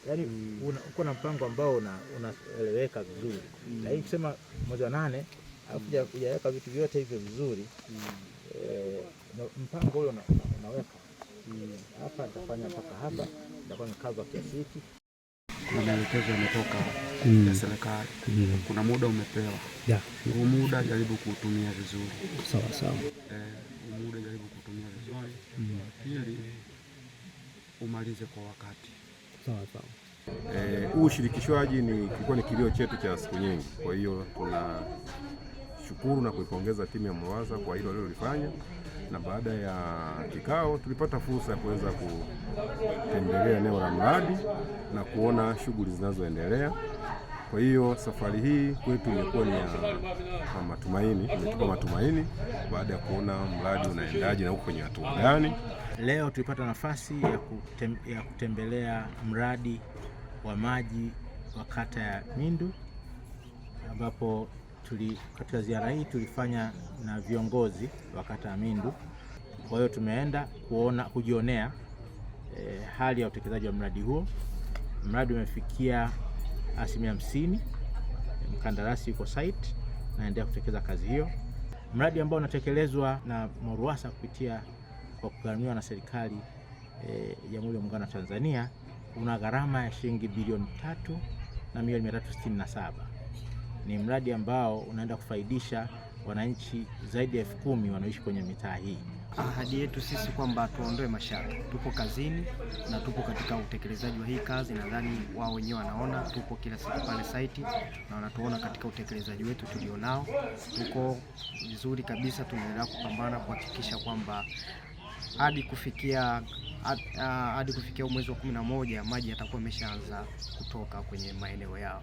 Yaani uko na mpango ambao unaeleweka vizuri. Lakini kusema mwezi wa 8 alafu hujaweka vitu vyote hivyo vizuri, mpango ule unaweka hapa nitafanya mpaka hapa, nitakuwa nikava kiasi hiki. Kuna maelekezo yametoka ya serikali. Kuna muda umepewa. Huo muda jaribu kuutumia vizuri. Sawa. Muda jaribu kutumia vizuri. Ili umalize kwa wakati. Sawa. Huu ushirikishwaji kilikuwa ni kilio chetu cha siku nyingi. Kwa hiyo tunashukuru na kuipongeza timu ya MURUWASA kwa hilo walilofanya, na baada ya kikao tulipata fursa ya kuweza kutembelea eneo la mradi na kuona shughuli zinazoendelea. Kwa hiyo safari hii kwetu imekuwa ni ya matumaini, imetupa matumaini baada ya kuona mradi unaendaje na uko kwenye hatua gani. Leo tulipata nafasi ya kutembelea mradi wa maji wa kata ya Mindu, ambapo katika ziara hii tulifanya na viongozi wa kata ya Mindu. Kwa hiyo tumeenda kujionea hali ya utekelezaji wa mradi huo. Mradi umefikia 50%. Mkandarasi yuko site na endelea kutekeleza kazi hiyo. Mradi ambao unatekelezwa na MURUWASA kwa kugharamiwa na serikali ya Jamhuri ya Muungano wa Tanzania una gharama ya shilingi bilioni 3 na milioni 367. Ni mradi ambao unaenda kufaidisha wananchi zaidi ya 10,000 wanaoishi kwenye mitaa hii. Ahadi yetu sisi kwamba tuondoe mashaka, tupo kazini na tupo katika utekelezaji wa hii kazi. Nadhani wao wenyewe wanaona tupo kila siku pale site na wanatuona katika utekelezaji wetu tulionao. Tuko vizuri kabisa, tunaendelea kupambana kuhakikisha kwamba hadi kufikia mwezi wa 11 maji yatakuwa yameshaanza kutoka kwenye maeneo yao.